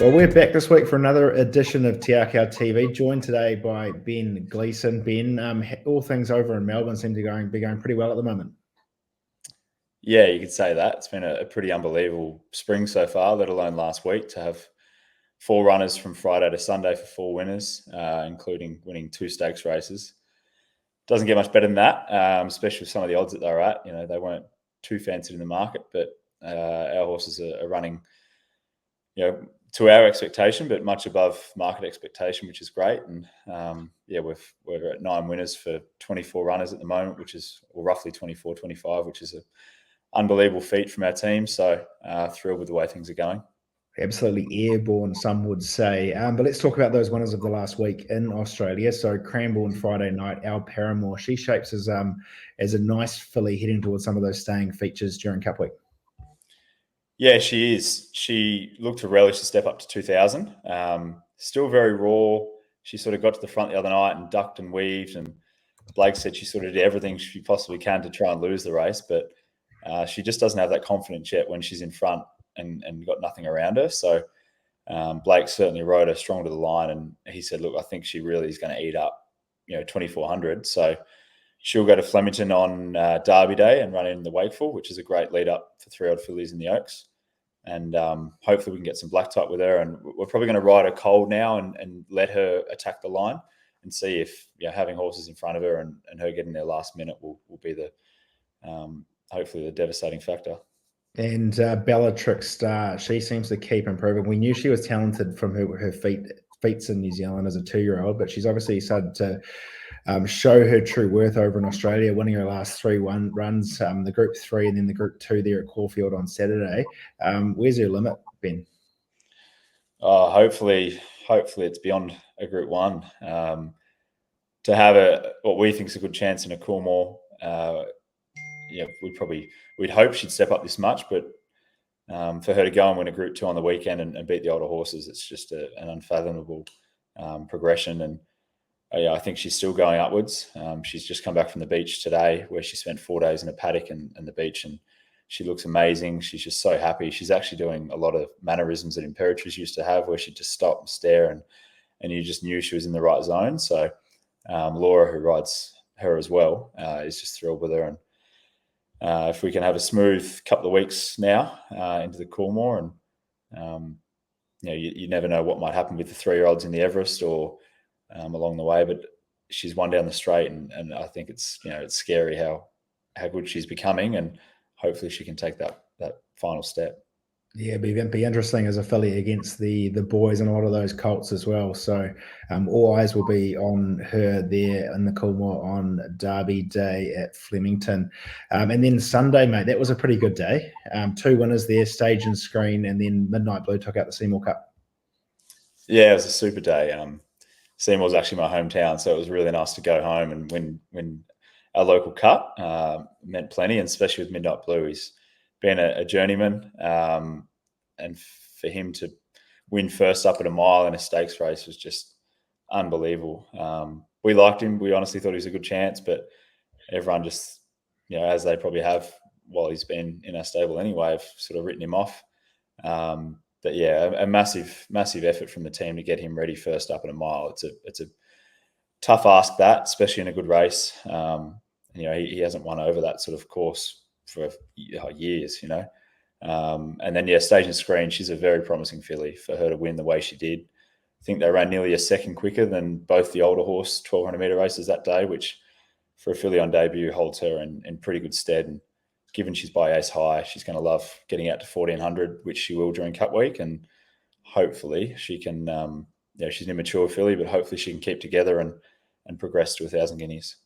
Well, we're back this week for another edition of Te Akau TV, joined today by Ben Gleeson. Ben, all things over in Melbourne seem to be going pretty well at the moment. Yeah, you could say that. It's been a pretty unbelievable spring so far, let alone last week, to have 4 runners from Friday to Sunday for 4 winners, including winning 2 stakes races. Doesn't get much better than that, especially with some of the odds that they're at. You know, they weren't too fancied in the market, but our horses are running, to our expectation, but much above market expectation, which is great. And we're at 9 winners for 24 runners at the moment, which is roughly 24, 25, which is a unbelievable feat from our team. So thrilled with the way things are going. Absolutely airborne, some would say. But let's talk about those winners of the last week in Australia. So Cranbourne Friday night, Al Paramore, she shapes as a nice filly heading towards some of those staying features during Cup Week. Yeah, she is. She looked to relish the step up to 2,000. Still very raw. She sort of got to the front the other night and ducked and weaved. And Blake said she sort of did everything she possibly can to try and lose the race. But she just doesn't have that confidence yet when she's in front and got nothing around her. So Blake certainly rode her strong to the line. And he said, look, I think she really is going to eat up, 2,400. So she'll go to Flemington on Derby Day and run in the Wakeful, which is a great lead up for 3-year-old fillies in the Oaks. And hopefully we can get some black type with her. And we're probably going to ride her cold now and let her attack the line and see if having horses in front of her and her getting there last minute will be the hopefully the devastating factor. And Bellatrix Star, she seems to keep improving. We knew she was talented from her feats in New Zealand as a 2-year-old, but she's obviously started to show her true worth over in Australia, winning her last 3 runs, the Group 3 and then the Group 2 there at Caulfield on Saturday. Where's her limit, Ben? Hopefully it's beyond a Group 1. To have what we think is a good chance in a Coolmore, we'd hope she'd step up this much, but for her to go and win a Group 2 on the weekend and beat the older horses, it's just an unfathomable progression. And I think she's still going upwards. She's just come back from the beach today where she spent 4 days in a paddock and the beach, and she looks amazing. She's just so happy. She's actually doing a lot of mannerisms that Imperatrice used to have, where she'd just stop and stare and you just knew she was in the right zone. So Laura, who rides her as well, is just thrilled with her. And if we can have a smooth couple of weeks now into the Coolmore, and you never know what might happen with the 3-year-olds in the Everest or along the way, but she's won down the straight, and I think it's scary how good she's becoming, and hopefully she can take that final step. Yeah, it'd be interesting as a filly against the boys and a lot of those colts as well. So all eyes will be on her there in the Coolmore on Derby Day at Flemington. And then Sunday, mate, that was a pretty good day. 2 winners there, Stage and Screen, and then Midnight Blue took out the Seymour Cup. Yeah, it was a super day. Seymour's actually my hometown, so it was really nice to go home and win our local cup. Meant plenty, and especially with Midnight Blue. He's been a journeyman, and for him to win first up at a mile in a stakes race was just unbelievable. We liked him. We honestly thought he was a good chance, but everyone just, as they probably have while he's been in our stable anyway, have sort of written him off. But yeah, a massive effort from the team to get him ready first up at a mile. It's a tough ask, that, especially in a good race. He hasn't won over that sort of course for years, And then, Stage and Screen, she's a very promising filly. For her to win the way she did, I think they ran nearly a second quicker than both the older horse 1,200-metre races that day, which for a filly on debut holds her in pretty good stead. And given she's by Ace High, she's going to love getting out to 1,400, which she will during Cup Week. And hopefully she can, she's an immature filly, but hopefully she can keep together and progress to 1,000 guineas.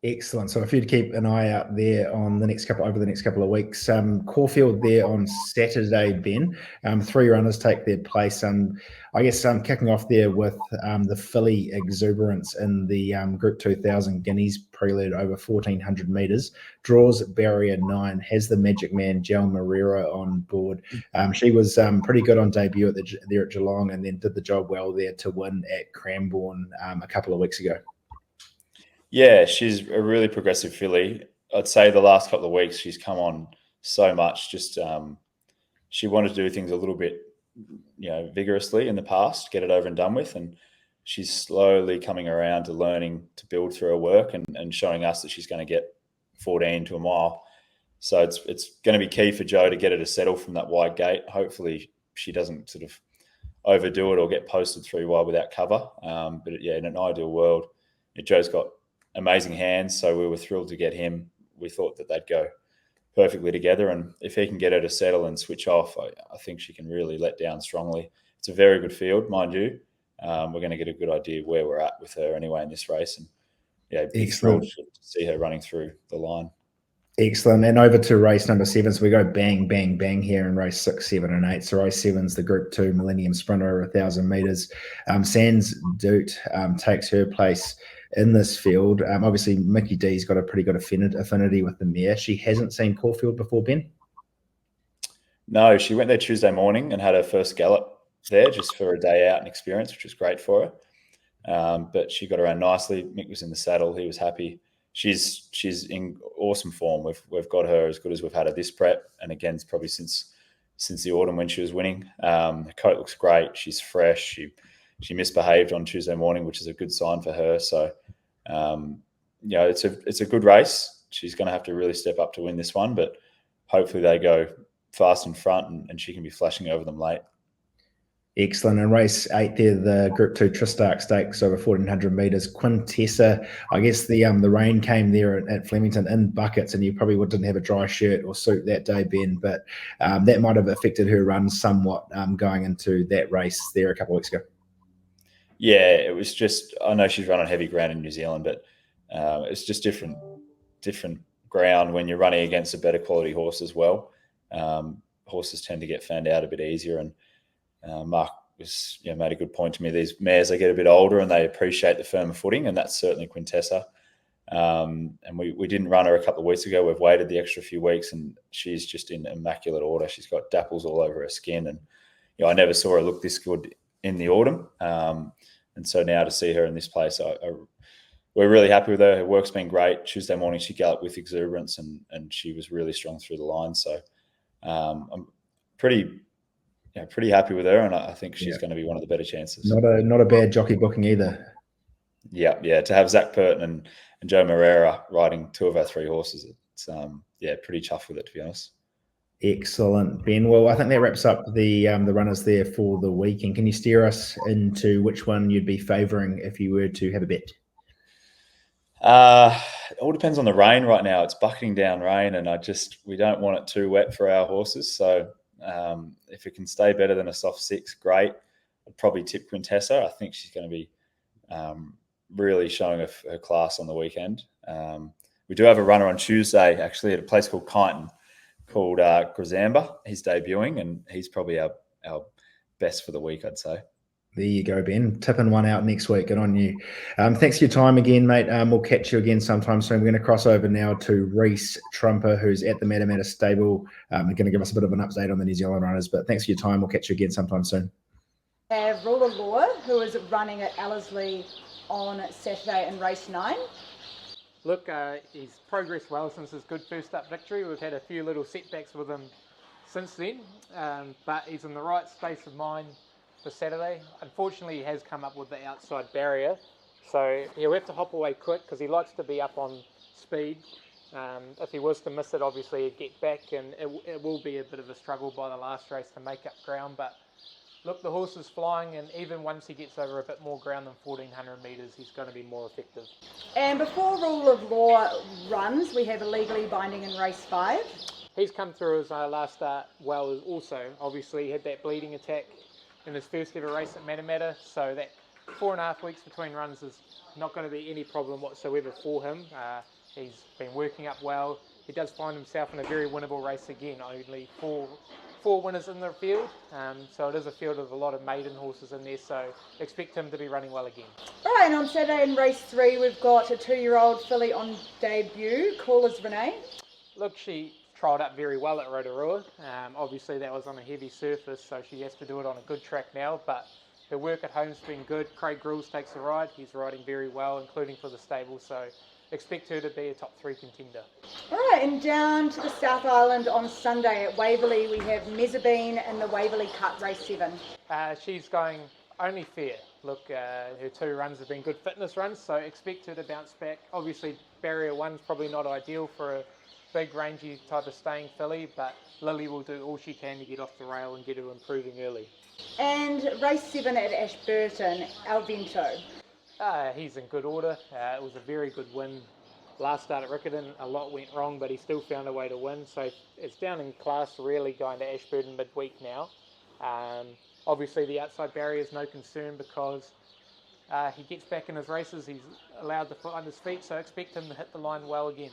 Excellent. So if you'd keep an eye out there on over the next couple of weeks, Caulfield there on Saturday, Ben. 3 runners take their place. I guess kicking off there with the filly Exuberance in the Group 2000 Guineas prelude over 1,400 metres. Draws barrier 9, has the Magic Man Gel Marrero on board. She was pretty good on debut there at Geelong, and then did the job well there to win at Cranbourne a couple of weeks ago. Yeah, she's a really progressive filly. I'd say the last couple of weeks she's come on so much. Just she wanted to do things a little bit vigorously in the past, get it over and done with. And she's slowly coming around to learning to build through her work and showing us that she's going to get 14 to a mile. So it's going to be key for Jo to get her to settle from that wide gate. Hopefully she doesn't sort of overdo it or get posted 3 wide without cover. But yeah, in an ideal world, Joe's got amazing hands, so we were thrilled to get him. We thought that they'd go perfectly together, and if he can get her to settle and switch off, I think she can really let down strongly. It's a very good field, mind you. We're going to get a good idea where we're at with her anyway in this race, and yeah, be thrilled to see her running through the line. Excellent. And over to race number 7. So we go bang, bang, bang here in race 6, 7, and 8. So race 7's the Group 2 Millennium Sprinter over 1,000 metres. Sans Doot takes her place in this field. Obviously, Mickey D's got a pretty good affinity with the mare. She hasn't seen Caulfield before, Ben? No, she went there Tuesday morning and had her first gallop there just for a day out and experience, which was great for her. But she got around nicely. Mick was in the saddle. He was happy. She's in awesome form. We've got her as good as we've had her this prep, and again, it's probably since the autumn when she was winning. Her coat looks great. She's fresh. She misbehaved on Tuesday morning, which is a good sign for her. So, it's a good race. She's going to have to really step up to win this one, but hopefully they go fast in front and she can be flashing over them late. Excellent. And race 8 there, the Group 2 Tristark Stakes over 1,400 metres. Quintessa, I guess the rain came there at Flemington in buckets, and you probably didn't have a dry shirt or suit that day, Ben, but that might have affected her run somewhat going into that race there a couple of weeks ago. Yeah, it was just, I know she's run on heavy ground in New Zealand, but it's just different ground when you're running against a better quality horse as well. Horses tend to get found out a bit easier, and Mark was made a good point to me. These mares, they get a bit older and they appreciate the firmer footing, and that's certainly Quintessa. And we didn't run her a couple of weeks ago. We've waited the extra few weeks, and she's just in immaculate order. She's got dapples all over her skin, and I never saw her look this good in the autumn. And so now to see her in this place, we're really happy with her. Her work's been great. Tuesday morning she galloped with exuberance, and she was really strong through the line. So I'm pretty happy with her, and I think she's going to be one of the better chances. Not a bad jockey booking either. Yeah. To have Zach Purton and Joe Moreira riding 2 of our 3 horses, it's pretty chuffed with it, to be honest. Excellent, Ben. Well, I think that wraps up the runners there for the weekend. Can you steer us into which one you'd be favouring if you were to have a bet? It all depends on the rain right now. It's bucketing down rain, and we don't want it too wet for our horses. So if it can stay better than a soft 6, great. I'd probably tip Quintessa. I think she's going to be really showing her class on the weekend. We do have a runner on Tuesday, actually, at a place called Kyneton, called Grazamba. He's debuting, and he's probably our best for the week, I'd say. There you go, Ben. Tipping one out next week. Good on you. Thanks for your time again, mate. We'll catch you again sometime soon. We're going to cross over now to Reese Trumper, who's at the Matamata stable. Going to give us a bit of an update on the New Zealand runners. But thanks for your time. We'll catch you again sometime soon. We have Rule of Law, who is running at Ellerslie on Saturday in race 9. Look, he's progressed well since his good first up victory. We've had a few little setbacks with him since then, but he's in the right space of mind for Saturday. Unfortunately, he has come up with the outside barrier, so he'll have to hop away quick because he likes to be up on speed. If he was to miss it, obviously he'd get back, and it will be a bit of a struggle by the last race to make up ground, but look, the horse is flying, and even once he gets over a bit more ground than 1,400 metres, he's going to be more effective. And before Rule of Law runs, we have a legally binding in race 5. He's come through his last start well also. Obviously, he had that bleeding attack in his first ever race at Matamata, so that 4.5 weeks between runs is not going to be any problem whatsoever for him. He's been working up well. He does find himself in a very winnable race again. Only four winners in the field, so it is a field of a lot of maiden horses in there, so expect him to be running well again. All right, and on Saturday in race 3, we've got a 2-year-old filly on debut. Call is Renee. Look, she trialled up very well at Rotorua. Obviously that was on a heavy surface, so she has to do it on a good track now, but her work at home's been good. Craig Grills takes the ride. He's riding very well, including for the stable, so expect her to be a top 3 contender. All right, and down to the South Island on Sunday at Waverley, we have Mezzabine in the Waverley Cup Race 7. She's going only fair. Look, her 2 runs have been good fitness runs, so expect her to bounce back. Obviously, barrier 1's probably not ideal for a big, rangy type of staying filly, but Lily will do all she can to get off the rail and get her improving early. And race 7 at Ashburton, Alvento. He's in good order. It was a very good win last start at Riccarton. A lot went wrong, but he still found a way to win. So it's down in class, really, going to Ashburton midweek now. Obviously, the outside barrier is no concern because he gets back in his races. He's allowed the foot under his feet, so expect him to hit the line well again.